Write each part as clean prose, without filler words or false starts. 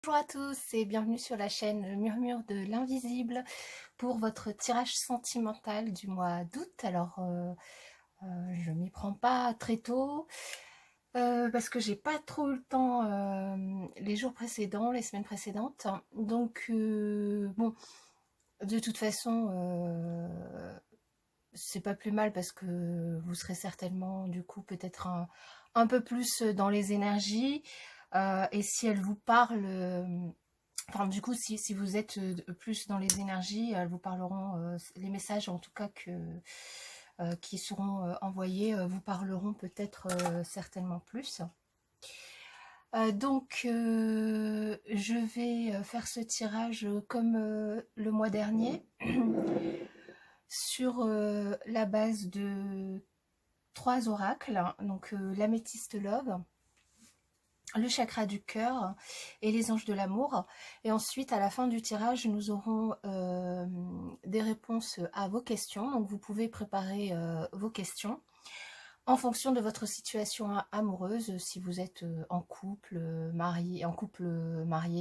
Bonjour à tous et bienvenue sur la chaîne Le Murmure de l'Invisible pour votre tirage sentimental du mois d'août. Alors, je m'y prends pas très tôt parce que j'ai pas trop eu le temps les jours précédents, les semaines précédentes. Donc, bon, de toute façon, c'est pas plus mal parce que vous serez certainement du coup peut-être un peu plus dans les énergies. Et si elle vous parle, enfin du coup si vous êtes plus dans les énergies, elles vous parleront, les messages en tout cas qui seront envoyés vous parleront peut-être certainement plus. Donc je vais faire ce tirage comme le mois dernier sur la base de 3 oracles, donc l'améthyste love, le chakra du cœur et les anges de l'amour. Et ensuite, à la fin du tirage, nous aurons des réponses à vos questions. Donc, vous pouvez préparer vos questions en fonction de votre situation amoureuse, si vous êtes en couple, marié,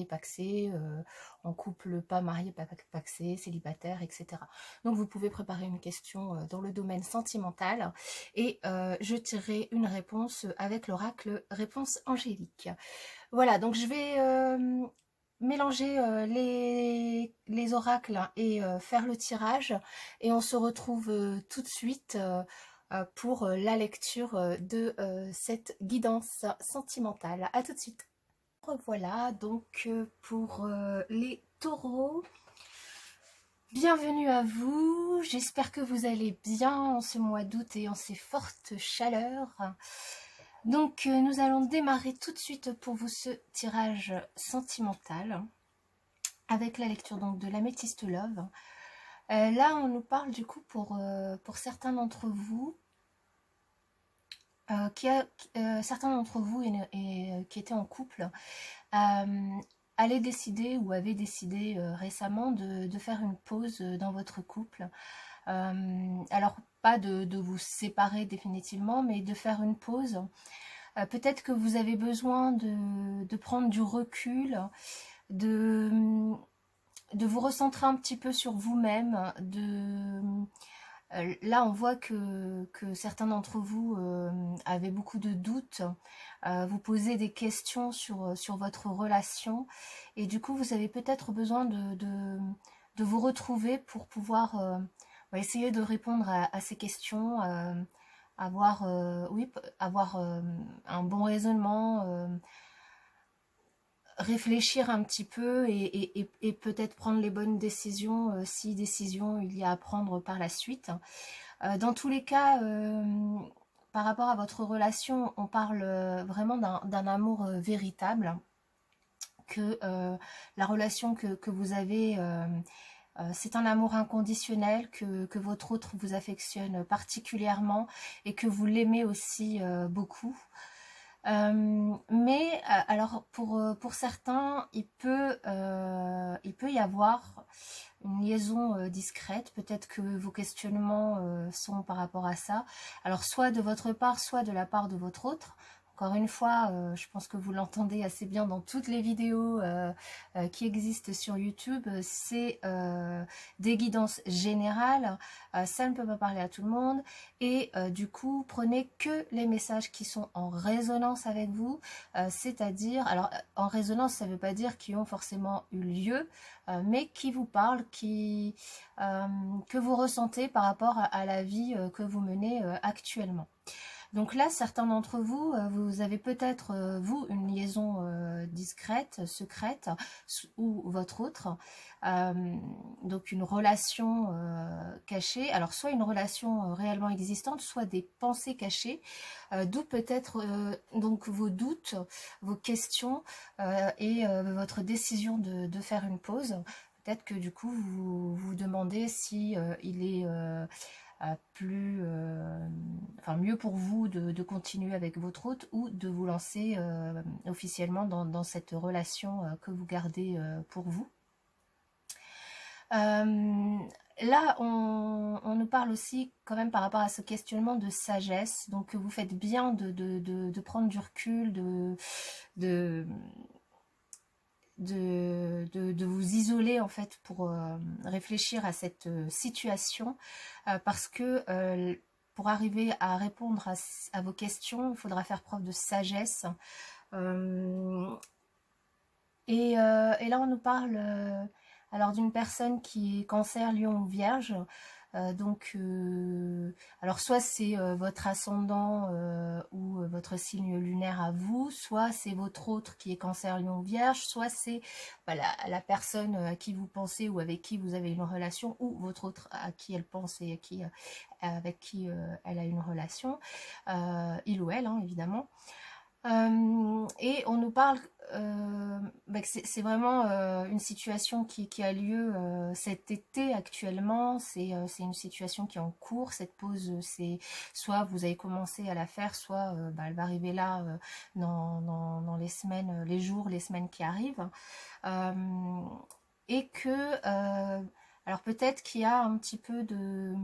pacsé, en couple pas marié, pas pacsé, célibataire, etc. Donc vous pouvez préparer une question dans le domaine sentimental et je tirerai une réponse avec l'oracle réponse angélique. Voilà, donc je vais mélanger les oracles et faire le tirage et on se retrouve tout de suite pour la lecture de cette guidance sentimentale. À tout de suite. Voilà donc pour les taureaux. Bienvenue à vous, j'espère que vous allez bien en ce mois d'août et en ces fortes chaleurs. Donc nous allons démarrer tout de suite pour vous ce tirage sentimental avec la lecture donc de l'améthyste love. Là on nous parle du coup pour certains d'entre vous certains d'entre vous qui étaient en couple allaient décider ou avaient décidé récemment de faire une pause dans votre couple. Alors pas de vous séparer définitivement, mais de faire une pause. Peut-être que vous avez besoin de prendre du recul, de, de vous recentrer un petit peu sur vous-même, là, on voit que certains d'entre vous avaient beaucoup de doutes, vous posez des questions sur votre relation et du coup, vous avez peut-être besoin de vous retrouver pour pouvoir essayer de répondre à ces questions, avoir, avoir un bon raisonnement, réfléchir un petit peu et peut-être prendre les bonnes décisions si décision il y a à prendre par la suite. Dans tous les cas, par rapport à votre relation, on parle vraiment d'un amour véritable, que la relation que vous avez, c'est un amour inconditionnel, que votre autre vous affectionne particulièrement et que vous l'aimez aussi beaucoup. Mais alors pour certains, il peut y avoir une liaison discrète. Peut-être que vos questionnements sont par rapport à ça. Alors soit de votre part, soit de la part de votre autre. Encore une fois, je pense que vous l'entendez assez bien dans toutes les vidéos qui existent sur YouTube. C'est des guidances générales. Ça ne peut pas parler à tout le monde. Et du coup, prenez que les messages qui sont en résonance avec vous. C'est-à-dire, alors en résonance, ça ne veut pas dire qu'ils ont forcément eu lieu, mais qui vous parlent, que vous ressentez par rapport à la vie que vous menez actuellement. Donc là, certains d'entre vous, vous avez peut-être, vous, une liaison discrète, secrète, ou votre autre, donc une relation cachée, alors soit une relation réellement existante, soit des pensées cachées, d'où peut-être donc vos doutes, vos questions et votre décision de faire une pause. Peut-être que du coup, vous vous demandez si il est mieux pour vous de continuer avec votre hôte ou de vous lancer officiellement dans cette relation que vous gardez pour vous. Là, on nous parle aussi quand même par rapport à ce questionnement de sagesse, donc vous faites bien de prendre du recul, de vous isoler en fait pour réfléchir à cette situation parce que pour arriver à répondre à vos questions, il faudra faire preuve de sagesse. Et là, on nous parle alors d'une personne qui est cancer, lion ou vierge. Alors soit c'est votre ascendant ou votre signe lunaire à vous, soit c'est votre autre qui est cancer, lion ou vierge, soit c'est la personne à qui vous pensez ou avec qui vous avez une relation, ou votre autre à qui elle pense et avec qui elle a une relation, il ou elle, hein, évidemment. Et on nous parle que c'est vraiment une situation qui a lieu cet été actuellement. C'est une situation qui est en cours. Cette pause, c'est soit vous avez commencé à la faire, soit elle va arriver là dans les semaines, les jours, les semaines qui arrivent. Et que alors peut-être qu'il y a un petit peu de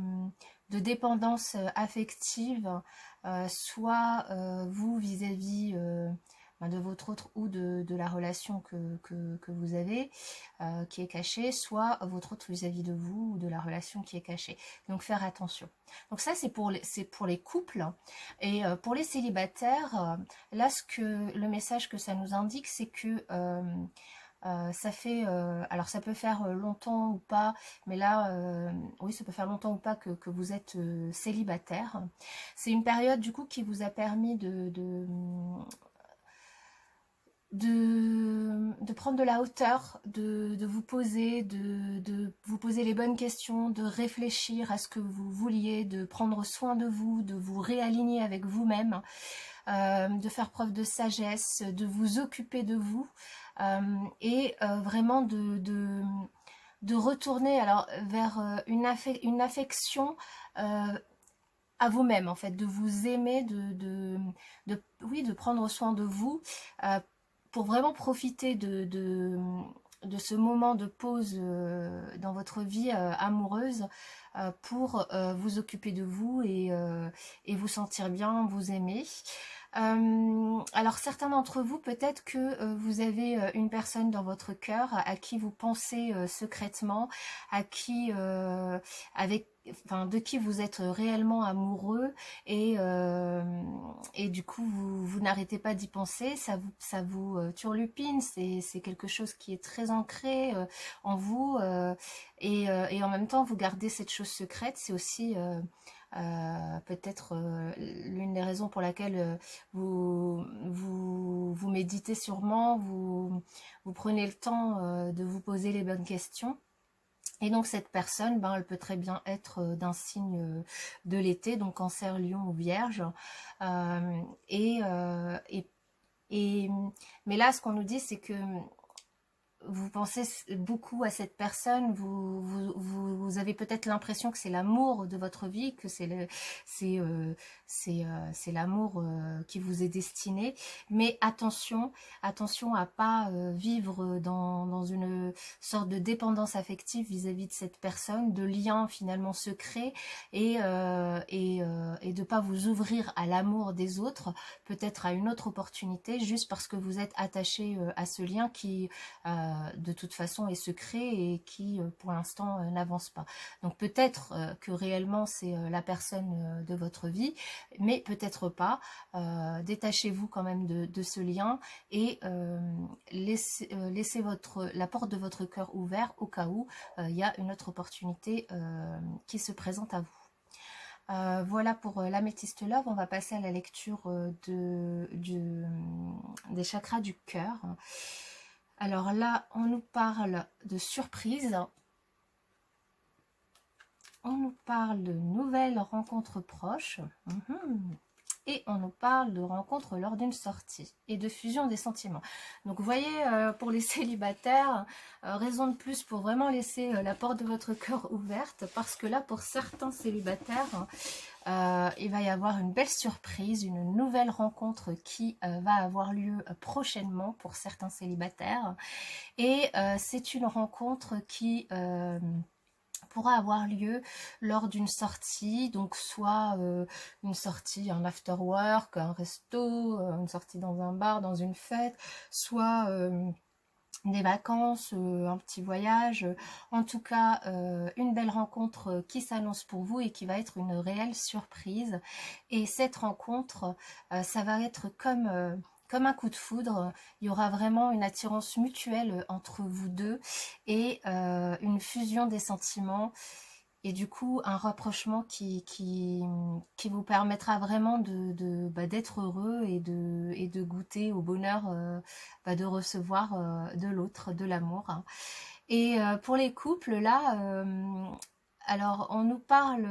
dépendance affective, soit vous vis-à-vis de votre autre ou de la relation que vous avez qui est cachée, soit votre autre vis-à-vis de vous ou de la relation qui est cachée. Donc faire attention. Donc ça c'est pour les couples. Et pour les célibataires, là le message que ça nous indique, c'est que ça fait, alors ça peut faire longtemps ou pas, mais là, oui, ça peut faire longtemps ou pas que vous êtes célibataire. C'est une période du coup qui vous a permis de prendre de la hauteur, de vous poser, de vous poser les bonnes questions, de réfléchir à ce que vous vouliez, de prendre soin de vous réaligner avec vous-même, de faire preuve de sagesse, de vous occuper de vous et vraiment de retourner alors vers une affection à vous-même en fait, de vous aimer, oui, de prendre soin de vous pour vraiment profiter de ce moment de pause dans votre vie amoureuse pour vous occuper de vous et vous sentir bien, vous aimer. Alors certains d'entre vous, peut-être que vous avez une personne dans votre cœur à qui vous pensez secrètement, à qui, de qui vous êtes réellement amoureux et du coup vous n'arrêtez pas d'y penser, ça vous turlupine, c'est quelque chose qui est très ancré en vous et en même temps vous gardez cette chose secrète. C'est aussi peut-être l'une des raisons pour laquelle vous méditez sûrement, vous prenez le temps de vous poser les bonnes questions. Et donc cette personne, elle peut très bien être d'un signe de l'été, donc cancer, lion ou vierge. Mais là, ce qu'on nous dit, c'est que vous pensez beaucoup à cette personne, vous avez peut-être l'impression que c'est l'amour de votre vie, que c'est l'amour qui vous est destiné, mais attention à pas vivre dans une sorte de dépendance affective vis-à-vis de cette personne, de lien finalement secret et de pas vous ouvrir à l'amour des autres, peut-être à une autre opportunité, juste parce que vous êtes attaché à ce lien qui de toute façon est secret et qui pour l'instant n'avance pas. Donc peut-être que réellement c'est la personne de votre vie, mais peut-être pas. Détachez-vous quand même de ce lien et laissez la porte de votre cœur ouverte au cas où il y a une autre opportunité qui se présente à vous. Voilà pour l'améthyste love. On va passer à la lecture des chakras du cœur. Alors là, on nous parle de surprise, on nous parle de nouvelles rencontres proches, et on nous parle de rencontres lors d'une sortie et de fusion des sentiments. Donc vous voyez, pour les célibataires, raison de plus pour vraiment laisser la porte de votre cœur ouverte, parce que là, pour certains célibataires, il va y avoir une belle surprise, une nouvelle rencontre qui va avoir lieu prochainement pour certains célibataires. Et c'est une rencontre qui pourra avoir lieu lors d'une sortie, donc soit une sortie, un after work, un resto, une sortie dans un bar, dans une fête, soit des vacances, un petit voyage, en tout cas une belle rencontre qui s'annonce pour vous et qui va être une réelle surprise. Et cette rencontre, ça va être comme un coup de foudre. Il y aura vraiment une attirance mutuelle entre vous deux et une fusion des sentiments. Et du coup, un rapprochement qui vous permettra vraiment d'être heureux et de goûter au bonheur de recevoir de l'autre, de l'amour. Et pour les couples, là, alors on nous parle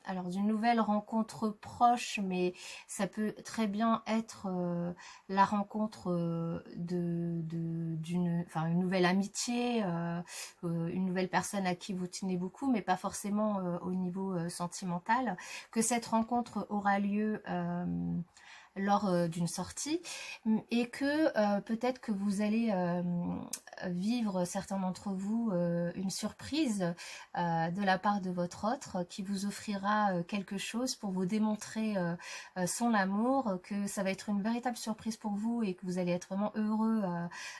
alors d'une nouvelle rencontre proche, mais ça peut très bien être la rencontre enfin une nouvelle amitié, une nouvelle personne à qui vous tenez beaucoup, mais pas forcément au niveau sentimental, que cette rencontre aura lieu lors d'une sortie et que peut-être que vous allez vivre, certains d'entre vous, une surprise de la part de votre autre qui vous offrira quelque chose pour vous démontrer son amour, que ça va être une véritable surprise pour vous et que vous allez être vraiment heureux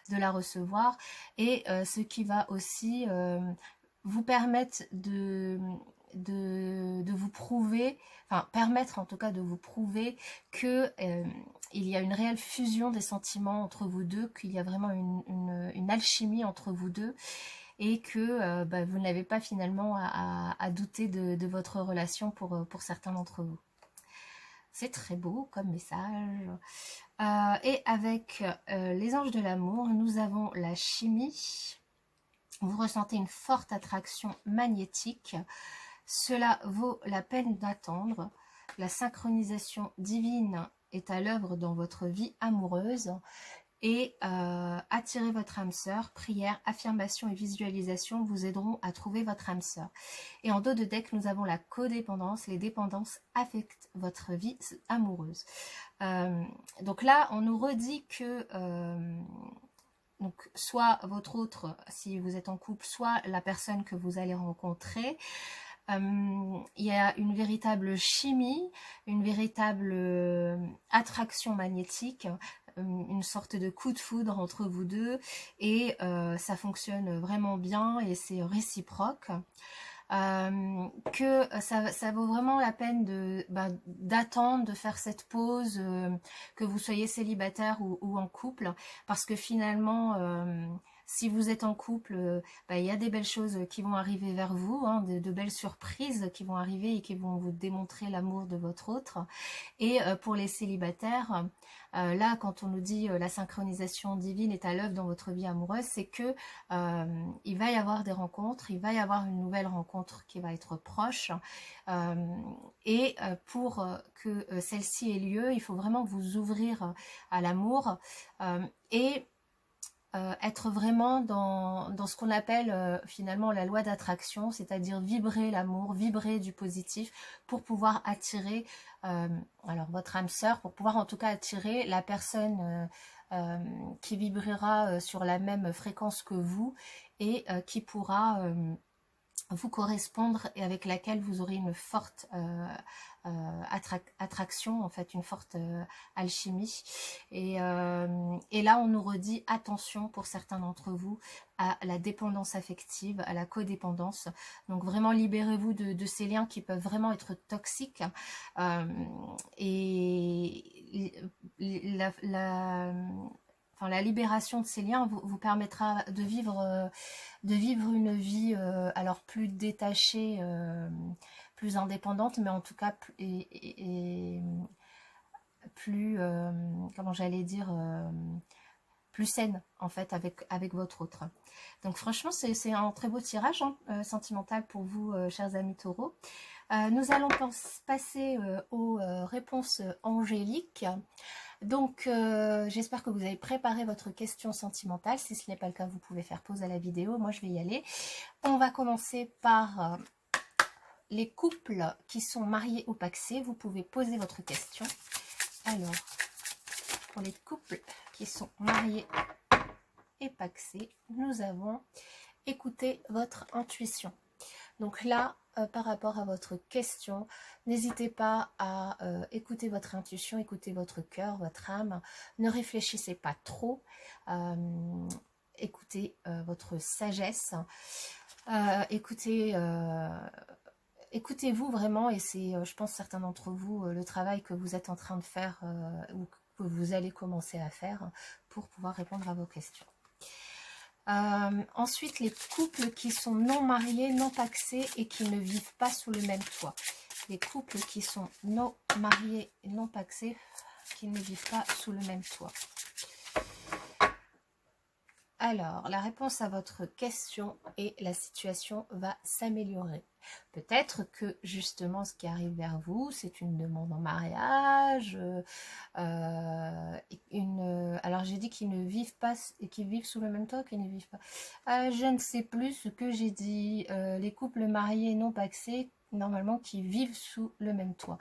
de la recevoir et ce qui va aussi vous permettre de vous prouver, enfin permettre en tout cas de vous prouver que il y a une réelle fusion des sentiments entre vous deux, qu'il y a vraiment une alchimie entre vous deux et que vous n'avez pas finalement à douter de votre relation pour certains d'entre vous. C'est très beau comme message. Et avec les anges de l'amour, nous avons la chimie. Vous ressentez une forte attraction magnétique. Cela vaut la peine d'attendre. La synchronisation divine est à l'œuvre dans votre vie amoureuse et attirer votre âme sœur. Prière, affirmation et visualisation vous aideront à trouver votre âme sœur. Et en dos de deck, nous avons la codépendance. Les dépendances affectent votre vie amoureuse. Donc là, on nous redit que donc soit votre autre, si vous êtes en couple, soit la personne que vous allez rencontrer, il y a une véritable chimie, une véritable attraction magnétique, une sorte de coup de foudre entre vous deux et ça fonctionne vraiment bien et c'est réciproque. Que ça vaut vraiment la peine d'attendre, de faire cette pause, que vous soyez célibataire ou en couple, parce que finalement si vous êtes en couple, il y a des belles choses qui vont arriver vers vous, hein, de belles surprises qui vont arriver et qui vont vous démontrer l'amour de votre autre. Et pour les célibataires, là, quand on nous dit la synchronisation divine est à l'œuvre dans votre vie amoureuse, c'est que il va y avoir des rencontres, il va y avoir une nouvelle rencontre qui va être proche. Et pour que celle-ci ait lieu, il faut vraiment vous ouvrir à l'amour et être vraiment dans ce qu'on appelle finalement la loi d'attraction, c'est-à-dire vibrer l'amour, vibrer du positif pour pouvoir attirer alors votre âme sœur, pour pouvoir en tout cas attirer la personne qui vibrera sur la même fréquence que vous et qui pourra vous correspondre et avec laquelle vous aurez une forte attraction, en fait, une forte alchimie. Et là, on nous redit attention pour certains d'entre vous à la dépendance affective, à la codépendance. Donc vraiment, libérez-vous de ces liens qui peuvent vraiment être toxiques. Et la libération de ces liens vous permettra de vivre une vie alors plus détachée, plus indépendante, mais en tout cas plus, comment j'allais dire, plus saine en fait avec votre autre. Donc franchement c'est un très beau tirage hein, sentimental pour vous chers amis taureaux. Nous allons passer aux réponses angéliques. Donc j'espère que vous avez préparé votre question sentimentale. Si ce n'est pas le cas, vous pouvez faire pause à la vidéo. Moi je vais y aller. On va commencer par les couples qui sont mariés ou pacsés. Vous pouvez poser votre question. Alors, pour les couples qui sont mariés et pacsés, nous avons écouté votre intuition. Donc là, par rapport à votre question, n'hésitez pas à écouter votre intuition, écouter votre cœur, votre âme. Ne réfléchissez pas trop. Écoutez votre sagesse. Écoutez-vous vraiment, et c'est, je pense, certains d'entre vous, le travail que vous êtes en train de faire ou que vous allez commencer à faire pour pouvoir répondre à vos questions. Ensuite, les couples qui sont non mariés, non pacsés et qui ne vivent pas sous le même toit. Les couples qui sont non mariés, non pacsés, qui ne vivent pas sous le même toit. Alors, la réponse à votre question est: la situation va s'améliorer. Peut-être que justement ce qui arrive vers vous, c'est une demande en mariage, alors j'ai dit qu'ils ne vivent pas, et qu'ils vivent sous le même toit, qu'ils ne vivent pas. Je ne sais plus ce que j'ai dit. Les couples mariés non pacsés, normalement, qui vivent sous le même toit.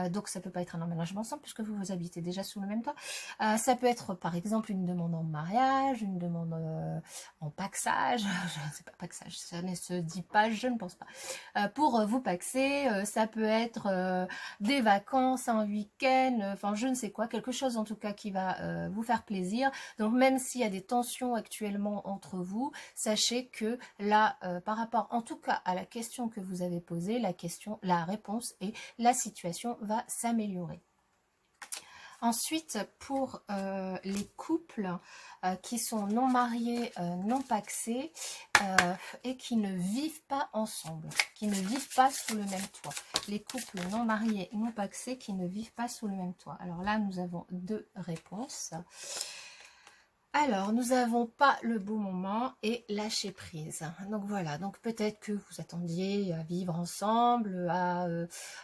Donc ça peut pas être un emménagement ensemble puisque vous habitez déjà sous le même toit. Ça peut être par exemple une demande en mariage, une demande en paxage, je ne sais pas, paxage, ça ne se dit pas, je ne pense pas. Pour vous paxer, ça peut être des vacances, un week-end, enfin je ne sais quoi, quelque chose en tout cas qui va vous faire plaisir. Donc même s'il y a des tensions actuellement entre vous, sachez que là, par rapport en tout cas à la question que vous avez posée, la réponse est: la situation va s'améliorer. Ensuite, pour les couples qui sont non mariés, non pacsés et qui ne vivent pas ensemble, qui ne vivent pas sous le même toit. Les couples non mariés, non pacsés qui ne vivent pas sous le même toit. Alors là, nous avons deux réponses. Alors, nous n'avons pas le bon moment et lâcher prise. Donc voilà, donc peut-être que vous attendiez à vivre ensemble, à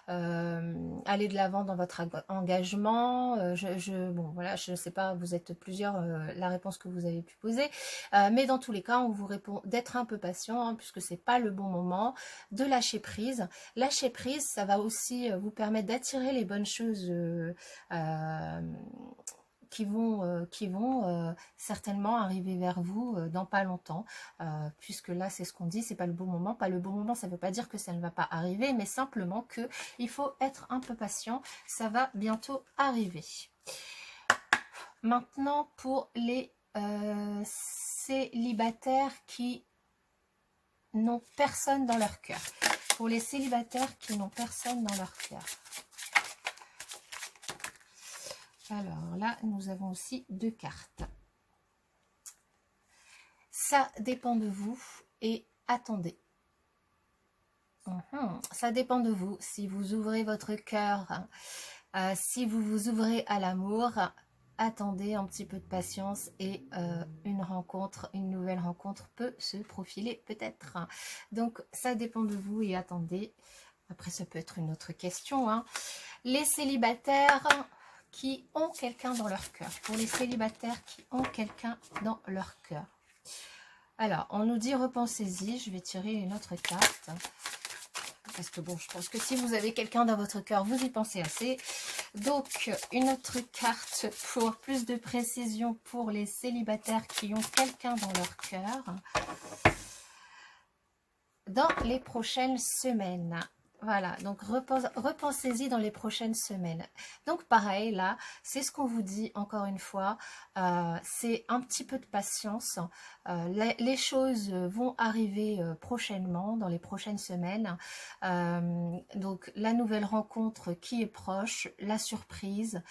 aller de l'avant dans votre engagement. Bon voilà, je ne sais pas, vous êtes plusieurs, la réponse que vous avez pu poser. Mais dans tous les cas, on vous répond d'être un peu patient, hein, puisque c'est pas le bon moment, de lâcher prise. Lâcher prise, ça va aussi vous permettre d'attirer les bonnes choses qui vont certainement arriver vers vous dans pas longtemps, puisque là c'est ce qu'on dit, c'est pas le bon moment. Pas le bon moment, ça veut pas dire que ça ne va pas arriver, mais simplement que il faut être un peu patient, ça va bientôt arriver. Maintenant, pour les célibataires qui n'ont personne dans leur cœur. Pour les célibataires qui n'ont personne dans leur cœur. Alors là, nous avons aussi deux cartes. Ça dépend de vous et attendez. Ça dépend de vous. Si vous ouvrez votre cœur, si vous vous ouvrez à l'amour, attendez un petit peu de patience et une nouvelle rencontre peut se profiler peut-être. Donc ça dépend de vous et attendez. Après, ça peut être une autre question, hein. Les célibataires qui ont quelqu'un dans leur cœur. Pour les célibataires qui ont quelqu'un dans leur cœur. Alors, on nous dit repensez-y. Je vais tirer une autre carte. Parce que bon, je pense que si vous avez quelqu'un dans votre cœur, vous y pensez assez. Donc, une autre carte pour plus de précision pour les célibataires qui ont quelqu'un dans leur cœur. Dans les prochaines semaines. Voilà, donc repensez-y dans les prochaines semaines. Donc pareil, là, c'est ce qu'on vous dit encore une fois, c'est un petit peu de patience. Les choses vont arriver prochainement, dans les prochaines semaines. Donc la nouvelle rencontre qui est proche, la surprise.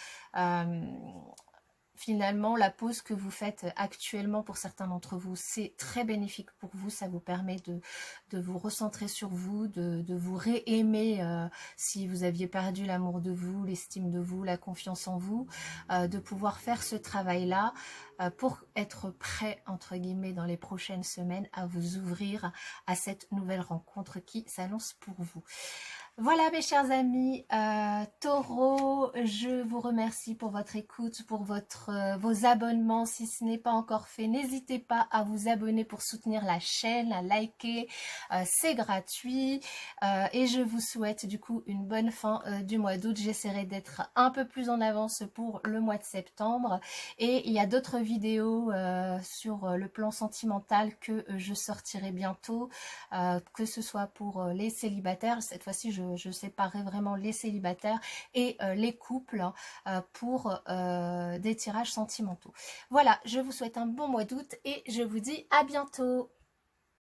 Finalement, la pause que vous faites actuellement pour certains d'entre vous, c'est très bénéfique pour vous. Ça vous permet de vous recentrer sur vous, de vous réaimer si vous aviez perdu l'amour de vous, l'estime de vous, la confiance en vous, de pouvoir faire ce travail-là pour être prêt, entre guillemets, dans les prochaines semaines à vous ouvrir à cette nouvelle rencontre qui s'annonce pour vous. Voilà mes chers amis, Taureau, je vous remercie pour votre écoute, pour vos abonnements. Si ce n'est pas encore fait, n'hésitez pas à vous abonner pour soutenir la chaîne, à liker, c'est gratuit. Et je vous souhaite du coup une bonne fin du mois d'août. J'essaierai d'être un peu plus en avance pour le mois de septembre. Et il y a d'autres vidéos sur le plan sentimental que je sortirai bientôt, que ce soit pour les célibataires. Cette fois-ci, je séparerai vraiment les célibataires et les couples pour des tirages sentimentaux. Voilà, je vous souhaite un bon mois d'août et je vous dis à bientôt.